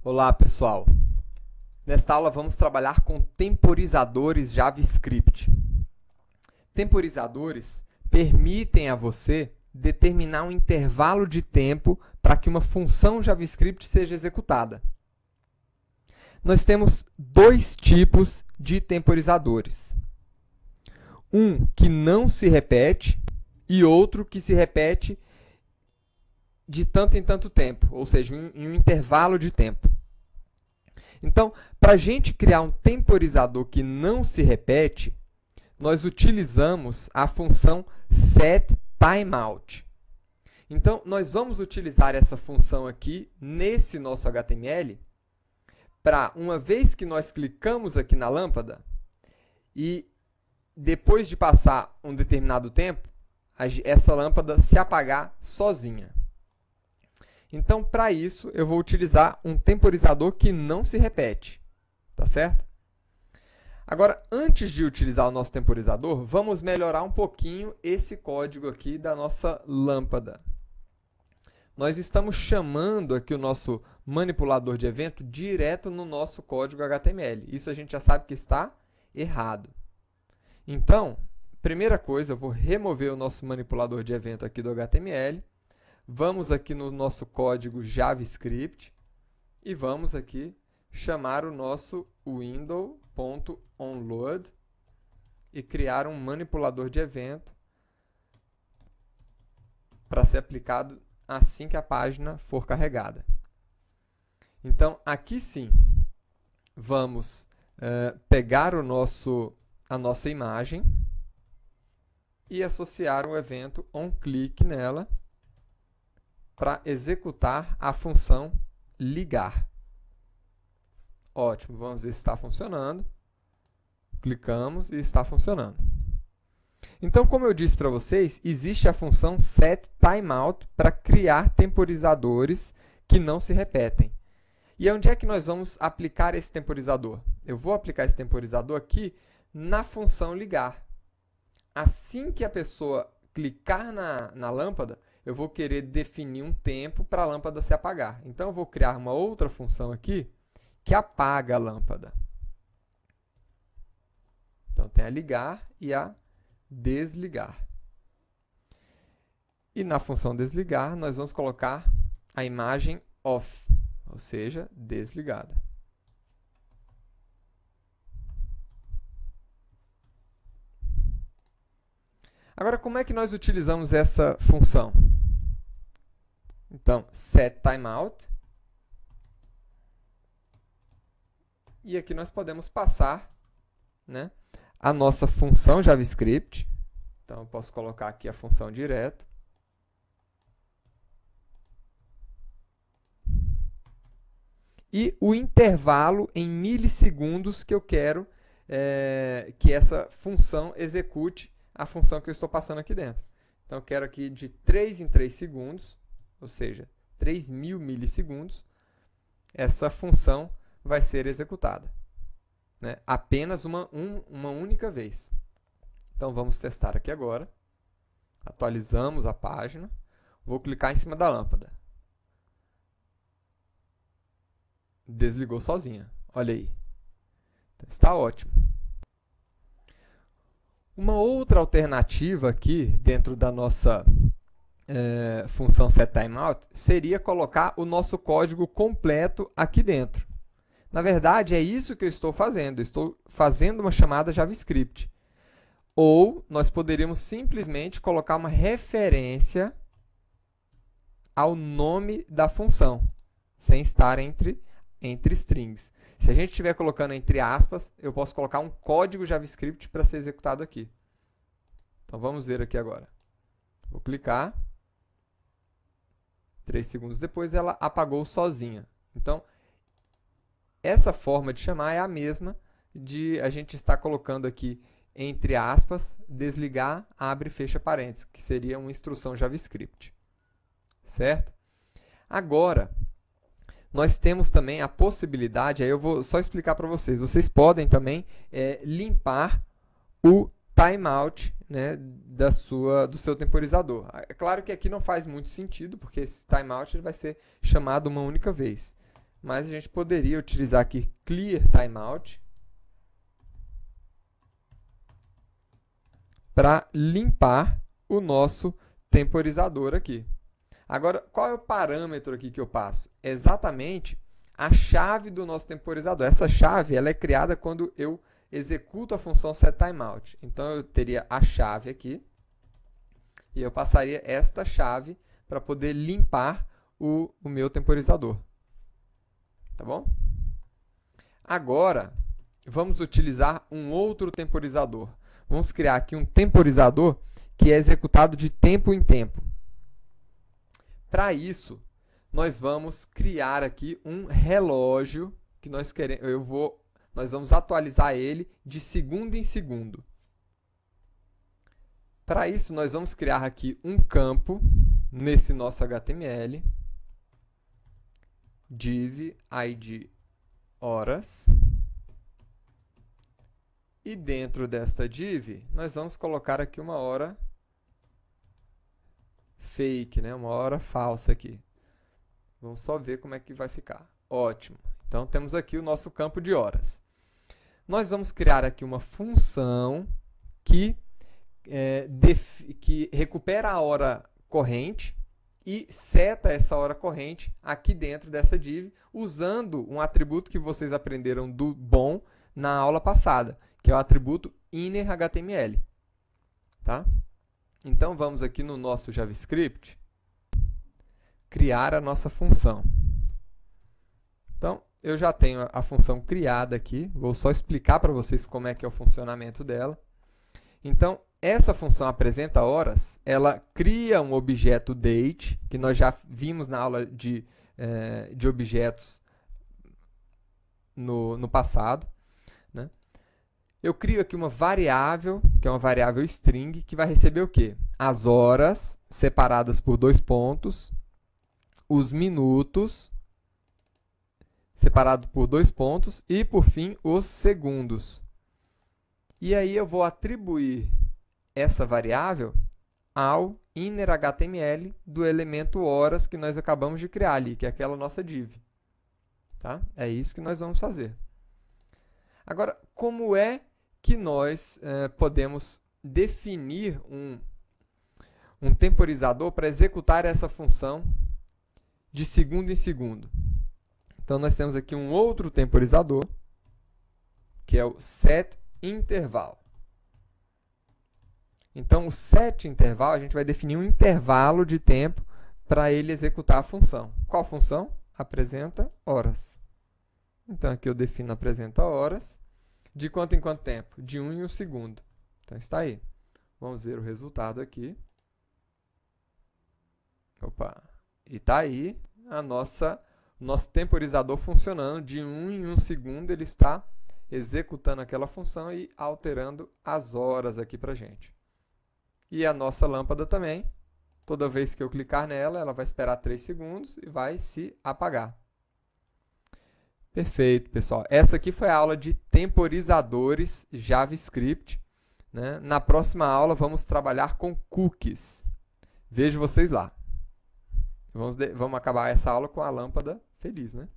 Olá, pessoal! Nesta aula vamos trabalhar com temporizadores JavaScript. Temporizadores permitem a você determinar um intervalo de tempo para que uma função JavaScript seja executada. Nós temos dois tipos de temporizadores. Um que não se repete e outro que se repete de tanto em tanto tempo, ou seja, em um intervalo de tempo. Então, para a gente criar um temporizador que não se repete, nós utilizamos a função setTimeout. Então, nós vamos utilizar essa função aqui nesse nosso HTML para, uma vez que nós clicamos aqui na lâmpada e depois de passar um determinado tempo, essa lâmpada se apagar sozinha. Então, para isso, eu vou utilizar um temporizador que não se repete, tá certo? Agora, antes de utilizar o nosso temporizador, vamos melhorar um pouquinho esse código aqui da nossa lâmpada. Nós estamos chamando aqui o nosso manipulador de evento direto no nosso código HTML. Isso a gente já sabe que está errado. Então, primeira coisa, eu vou remover o nosso manipulador de evento aqui do HTML. Vamos aqui no nosso código JavaScript e vamos aqui chamar o nosso window.onload e criar um manipulador de evento para ser aplicado assim que a página for carregada. Então, aqui sim, vamos pegar a nossa imagem e associar o evento onClick nela para executar a função ligar. Ótimo, vamos ver se está funcionando. Clicamos e está funcionando. Então, como eu disse para vocês, existe a função setTimeout para criar temporizadores que não se repetem. E onde é que nós vamos aplicar esse temporizador? Eu vou aplicar esse temporizador aqui na função ligar. Assim que a pessoa clicar na lâmpada, eu vou querer definir um tempo para a lâmpada se apagar. Então, eu vou criar uma outra função aqui que apaga a lâmpada. Então, tem a ligar e a desligar. E na função desligar, nós vamos colocar a imagem off, ou seja, desligada. Agora, como é que nós utilizamos essa função? Então, setTimeout. E aqui nós podemos passar, né, a nossa função JavaScript. Então, eu posso colocar aqui a função direto. E o intervalo em milissegundos que eu quero que essa função execute a função que eu estou passando aqui dentro. Então, eu quero aqui de 3 em 3 segundos, ou seja, 3.000 milissegundos, essa função vai ser executada, né? Apenas uma única vez. Então, vamos testar aqui agora. Atualizamos a página. Vou clicar em cima da lâmpada. Desligou sozinha. Olha aí. Então, está ótimo. Uma outra alternativa aqui, dentro da nossa função setTimeout, seria colocar o nosso código completo aqui dentro. Na verdade, é isso que eu estou fazendo. Eu estou fazendo uma chamada JavaScript. Ou nós poderíamos simplesmente colocar uma referência ao nome da função, sem estar entre strings. Se a gente estiver colocando entre aspas, eu posso colocar um código JavaScript para ser executado aqui. Então, vamos ver aqui agora. Vou clicar. 3 segundos depois, ela apagou sozinha. Então, essa forma de chamar é a mesma de a gente estar colocando aqui entre aspas, desligar, abre e fecha parênteses, que seria uma instrução JavaScript. Certo? Agora, nós temos também a possibilidade, aí eu vou só explicar para vocês, vocês podem também limpar o timeout, né, do seu temporizador. É claro que aqui não faz muito sentido, porque esse timeout ele vai ser chamado uma única vez. mas a gente poderia utilizar aqui clear timeout para limpar o nosso temporizador aqui. Agora, qual é o parâmetro aqui que eu passo? Exatamente a chave do nosso temporizador. Essa chave ela é criada quando eu executo a função setTimeout. Então, eu teria a chave aqui e eu passaria esta chave para poder limpar o meu temporizador. Tá bom? Agora, vamos utilizar um outro temporizador. Vamos criar aqui um temporizador que é executado de tempo em tempo. Para isso, nós vamos criar aqui um relógio que nós vamos atualizar ele de segundo em segundo. Para isso, nós vamos criar aqui um campo nesse nosso HTML, div id horas. E dentro desta div, nós vamos colocar aqui uma hora fake, né? Uma hora falsa aqui. Vamos só ver como é que vai ficar. Ótimo. Então, temos aqui o nosso campo de horas. Nós vamos criar aqui uma função que recupera a hora corrente e seta essa hora corrente aqui dentro dessa div, usando um atributo que vocês aprenderam do bom na aula passada, que é o atributo innerHTML. Tá? Então, vamos aqui no nosso JavaScript criar a nossa função. Então, eu já tenho a função criada aqui, vou só explicar para vocês como é que é o funcionamento dela. Então, essa função apresenta horas, ela cria um objeto date, que nós já vimos na aula de objetos no passado. Né? Eu crio aqui uma variável, que é uma variável string, que vai receber o quê? As horas, separadas por 2 pontos, os minutos, separado por 2 pontos, e, por fim, os segundos. E aí eu vou atribuir essa variável ao innerHTML do elemento horas que nós acabamos de criar ali, que é aquela nossa div. Tá? É isso que nós vamos fazer. Agora, como é que nós podemos definir um temporizador para executar essa função de segundo em segundo? Então, nós temos aqui um outro temporizador, que é o setInterval. Então, o setInterval, a gente vai definir um intervalo de tempo para ele executar a função. Qual função? Apresenta horas. Então, aqui eu defino apresenta horas. De quanto em quanto tempo? De 1 em 1 segundo. Então, está aí. Vamos ver o resultado aqui. Opa! E está aí o nosso temporizador funcionando. De 1 em 1 segundo, ele está executando aquela função e alterando as horas aqui para a gente. E a nossa lâmpada também. Toda vez que eu clicar nela, ela vai esperar 3 segundos e vai se apagar. Perfeito, pessoal. Essa aqui foi a aula de temporizadores JavaScript. Né? Na próxima aula, vamos trabalhar com cookies. Vejo vocês lá. Vamos acabar essa aula com a lâmpada feliz, né?